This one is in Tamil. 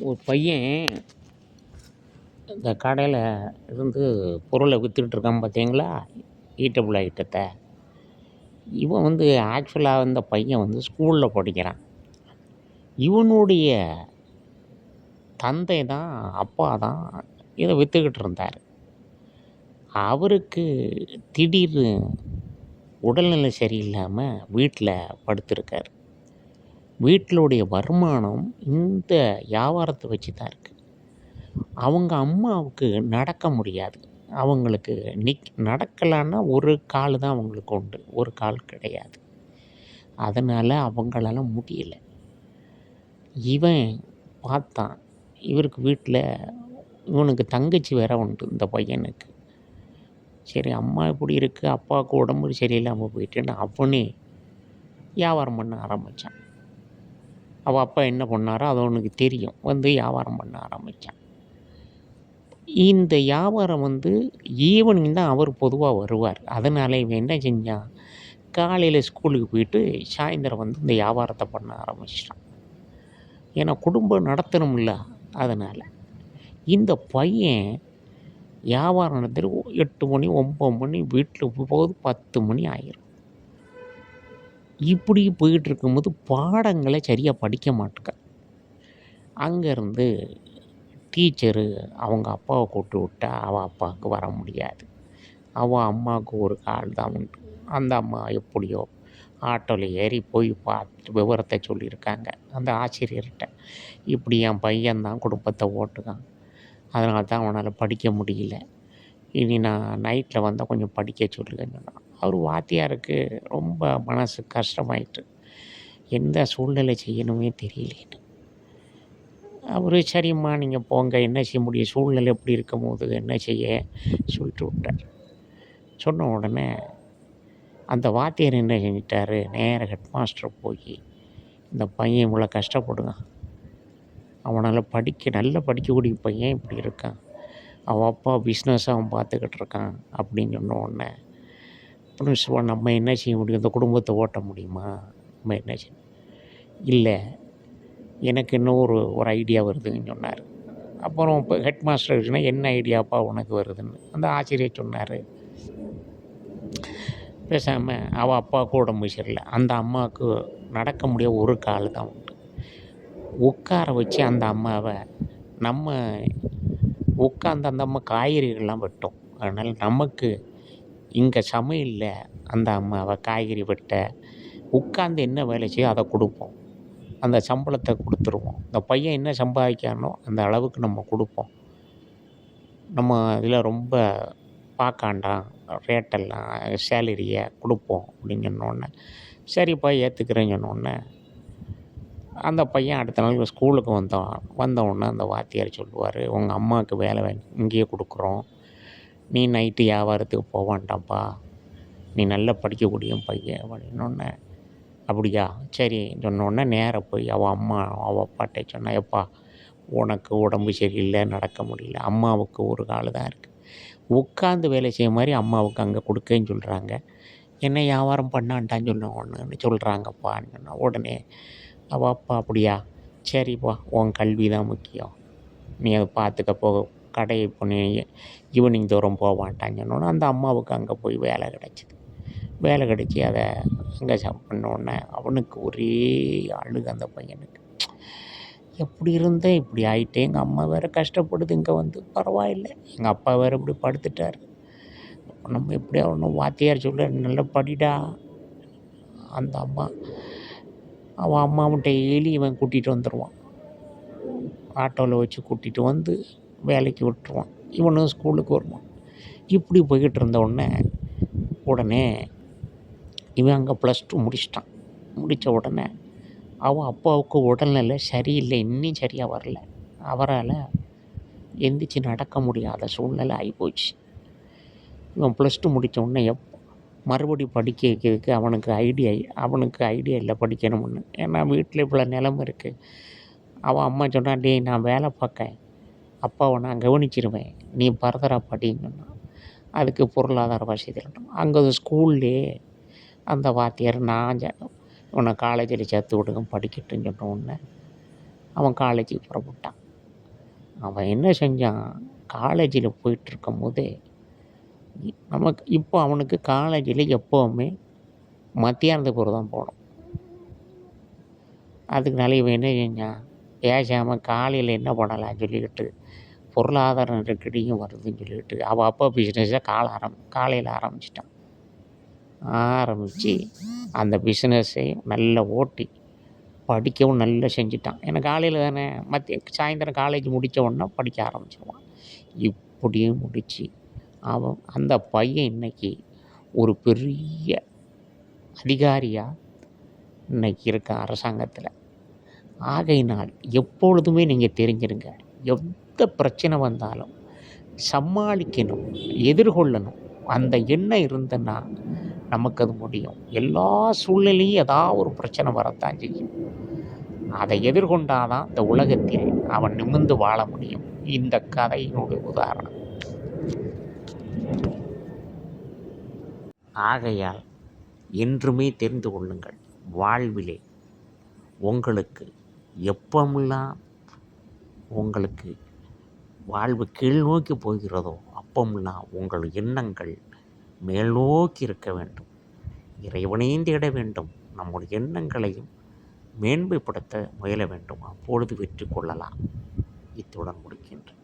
ஒரு பையன் இந்த கடையில் இருந்து பொருளை விற்றுக்கிட்டு இருக்கான் பார்த்தீங்களா, ஈட்டபுள் ஐட்டத்தை. இவன் ஆக்சுவலாக இந்த பையன் ஸ்கூலில் படிக்கிறான். இவனுடைய தந்தை தான், அப்பா தான் இதை விற்றுக்கிட்டு இருந்தார். அவருக்கு திடீர்னு உடல்நிலை சரியில்லாமல் வீட்டில் படுத்திருக்கார். வீட்டிலுடைய வருமானம் இந்த வியாபாரத்தை வச்சு தான் இருக்குது. அவங்க அம்மாவுக்கு நடக்க முடியாது. அவங்களுக்கு நடக்கலான்னா ஒரு கால் தான் அவங்களுக்கு உண்டு, ஒரு கால் கிடையாது. அதனால் அவங்களால முடியல. இவன் பார்த்தான், இவருக்கு வீட்டில் இவனுக்கு தங்கச்சி வேற உண்டு இந்த பையனுக்கு. சரி, அம்மா இப்படி இருக்குது, அப்பாவுக்கு உடம்பு சரியில்லாமல் போயிட்டுன்னு அவனே வியாபாரம் பண்ண ஆரம்பித்தான். அவள் அப்பா என்ன பண்ணாரோ அது அவனுக்கு தெரியும். வியாபாரம் பண்ண ஆரம்பித்தான். இந்த வியாபாரம் ஈவினிங் தான் அவர் பொதுவாக வருவார். அதனால் இவன் என்ன செஞ்சான், காலையில் ஸ்கூலுக்கு போயிட்டு சாயந்தரம் இந்த வியாபாரத்தை பண்ண ஆரம்பிச்சிட்டான். ஏன்னா குடும்பம் நடத்தணும்ல. அதனால் இந்த பையன் வியாபாரம் நடத்திட்டு 8 மணி 9 மணி வீட்டில் போகுது 10 மணி ஆயிரும். இப்படி போயிட்டு இருக்கும்போது பாடங்களை சரியாக படிக்க மாட்டேங்க. அங்கேருந்து டீச்சரு அவங்க அப்பாவை கூப்பிட்டு விட்டா அவள் அப்பாவுக்கு வர முடியாது. அவள் அம்மாவுக்கு ஒரு கால் தான் உண்டு. அந்த அம்மா எப்படியோ ஆட்டோவில் ஏறி போய் பார்த்துட்டு விவரத்தை சொல்லியிருக்காங்க அந்த ஆசிரியர்கிட்ட. இப்படி என் பையன்தான் குடும்பத்தை ஓட்டுக்கான், அதனால தான் அவனால் படிக்க முடியல, இனி நான் நைட்டில் வந்தால் கொஞ்சம் படிக்க சொல்லுங்கன்னு சொன்னான். அவர் வாத்தியாருக்கு ரொம்ப மனசு கஷ்டமாயிட்டு, எந்த சூழ்நிலை செய்யணுமே தெரியலேன்னு. அவர் சரிம்மா நீங்கள் போங்க, என்ன செய்ய முடியும், சூழ்நிலை எப்படி இருக்கும் போது என்ன செய்ய சொல்லிட்டு விட்டார். சொன்ன உடனே அந்த வாத்தியார் என்ன செஞ்சிட்டாரு, நேராக ஹெட் மாஸ்டரை போய் இந்த பையன் இவ்வளோ கஷ்டப்படுங்க, அவனால் நல்லா படிக்கக்கூடிய பையன் இப்படி இருக்கான், அவன் அப்பா பிஸ்னஸ் அவன் பார்த்துக்கிட்டு இருக்கான் அப்படின்னு சொன்ன உடனே பிரின்சிபல் நம்ம என்ன செய்ய முடியும், இந்த குடும்பத்தை ஓட்ட முடியுமா, நம்ம என்ன செய்ய, இல்லை எனக்கு இன்னும் ஒரு ஐடியா வருதுன்னு சொன்னார். அப்புறம் இப்போ ஹெட் மாஸ்டர் இருக்குன்னா என்ன ஐடியாப்பா உனக்கு வருதுன்னு அந்த ஆசிரியர் சொன்னார். பேசாமல் அவள் அப்பாவுக்கு உடம்பு சரியில்லை, அந்த அம்மாவுக்கு நடக்க முடியாத ஒரு கால் தான் உண்டு. உட்கார வச்சு அந்த அம்மாவை நம்ம உட்காந்து அந்த அம்மா காய்கறிகள்லாம் வெட்டும். அதனால் நமக்கு இங்கே சமையலில் அந்த அம்மாவை காய்கறி வெட்ட உட்காந்து என்ன வேலை செய்ய அதை கொடுப்போம், அந்த சம்பளத்தை கொடுத்துருவோம். இந்த பையன் என்ன சம்பாதிக்கானோ அந்த அளவுக்கு நம்ம கொடுப்போம். நம்ம இதில் ரொம்ப பார்க்காண்டாம், ரேட்டெல்லாம் சேலரியை கொடுப்போம் அப்படின்னு சொன்னோடனே சரிப்பா ஏற்றுக்கிறேன்னு சொன்னோடனே அந்த பையன் அடுத்த நாள் ஸ்கூலுக்கு வந்தவுடனே அந்த வாத்தியார் சொல்லுவார், உங்கள் அம்மாவுக்கு வேலை இங்கேயே கொடுக்குறோம், நீ நைட்டு வியாபாரத்துக்கு போக வேண்டாம்ப்பா, நீ நல்லா படிக்கக்கூடிய பையன் அப்படின்னோடனே அப்படியா சரி சொன்னோடனே நேராக போய் அவள் அப்பாட்டே சொன்னா, எப்பா உனக்கு உடம்பு சரியில்லை, நடக்க முடியல, அம்மாவுக்கு ஒரு கால் தான் இருக்குது, உட்காந்து வேலை செய்ய மாதிரி அம்மாவுக்கு அங்கே கொடுக்கன்னு சொல்கிறாங்க, என்ன வியாபாரம் பண்ணான்ட்டான்னு ஒன்றுன்னு சொல்கிறாங்கப்பான்னு சொன்னால் உடனே அவள் அப்பா அப்படியா சரிப்பா உன் கல்வி தான் முக்கியம், நீ அதை பார்த்துக்க போக, கடையை பண்ணி ஈவினிங் தூரம் போவான்ட்டான்னு சொன்னோன்னே அந்த அம்மாவுக்கு அங்கே போய் வேலை கிடச்சிது. வேலை கிடச்சி அதை அங்கே பண்ணோடனே அவனுக்கு ஒரே அழுகு அந்த பையனுக்கு. எப்படி இருந்தேன் இப்படி ஆகிட்டேன், எங்கள் அம்மா வேறு கஷ்டப்படுது, இங்கே பரவாயில்லை, எங்கள் அப்பா வேறு இப்படி படுத்துட்டார், நம்ம எப்படியா ஒன்றும் வாத்தியார் சொல்ல நல்லா படிடா. அந்த அம்மா அவன் அம்மாவும் டெய்லி இவன் கூட்டிகிட்டு வந்துடுவான், ஆட்டோவில் வச்சு கூட்டிகிட்டு வேலைக்கு விட்டுருவான், இவனும் ஸ்கூலுக்கு வருவான். இப்படி போய்கிட்டு இருந்த உடனே இவன் அங்கே +2 முடிச்சிட்டான். முடித்த உடனே அவன் அப்பாவுக்கு உடல்நிலை சரியில்லை, இன்னும் சரியாக வரல, அவரால் எந்திரிச்சு நடக்க முடியாத சூழ்நிலை ஆகிப்போச்சு. இவன் +2 முடித்த உடனே மறுபடியும் படிக்க வைக்கிறதுக்கு அவனுக்கு ஐடியா இல்லை படிக்கணும்னு. ஏன்னா வீட்டில் இவ்வளோ நிலமை இருக்குது. அவன் அம்மா சொன்னா, டேய் நான் வேலை பார்க்கேன், அப்பாவை நான் கவனிச்சிருவேன், நீ ஃபர்தராக படின்னு சொன்னான். அதுக்கு பொருளாதார வசதி இருக்கணும். அங்கே ஸ்கூல்லே அந்த வாத்தியார் உன்னை காலேஜில் சேர்த்து விடுங்க படிக்கட்டுன்னு சொன்ன உடனே அவன் காலேஜுக்கு புறப்பட்டான். அவன் என்ன செஞ்சான், காலேஜில் போயிட்டுருக்கும் போதே நமக்கு இப்போ அவனுக்கு காலேஜில் எப்போவுமே மத்தியானத்துக்கு பிறகு தான் போகணும். அதுக்குனால இவன் என்ன செஞ்சான், பேசாமல் காலையில் என்ன பண்ணலாம்னு சொல்லிக்கிட்டு பொருளாதார நெருக்கடியும் வருதுன்னு சொல்லிக்கிட்டு அவள் அப்பா பிஸ்னஸை காலையில் ஆரம்பிச்சிட்டான். ஆரம்பித்து அந்த பிஸ்னஸையும் நல்லா ஓட்டி படிக்கவும் நல்லா செஞ்சுட்டான். ஏன்னா காலையில் தானே சாயந்தரம் காலேஜ் முடித்த உடனே படிக்க ஆரம்பிச்சிடுவான். இப்படியும் முடித்து அவன் அந்த பையன் இன்றைக்கி ஒரு பெரிய அதிகாரியாக இன்றைக்கி இருக்கான் அரசாங்கத்தில். ஆகையினால் எப்பொழுதுமே நீங்கள் தெரிஞ்சிருங்க, எந்த பிரச்சனை வந்தாலும் சமாளிக்கணும், எதிர்கொள்ளணும். அந்த எண்ணம் இருந்ததுன்னா நமக்கு அது முடியும். எல்லா சூழ்நிலையும் ஏதாவது ஒரு பிரச்சனை வரத்தான் செய்யும். அதை எதிர்கொண்டால் தான் இந்த உலகத்தில் அவன் நிமிர்ந்து வாழ முடியும். இந்த கதையினுடைய உதாரணம். ஆகையால் என்றுமே தெரிந்து கொள்ளுங்கள், வாழ்விலே உங்களுக்கு எப்பமெல்லாம் உங்களுக்கு வாழ்வு கீழ் நோக்கி போகிறதோ அப்பமெல்லாம் உங்கள் எண்ணங்கள் மேல் நோக்கி இருக்க வேண்டும். இறைவனையும் தேட வேண்டும், நம்முடைய எண்ணங்களையும் மேன்மைப்படுத்த முயல வேண்டும். அப்பொழுது வெற்றி கொள்ளலாம். இத்துடன் முடிக்கின்றேன்.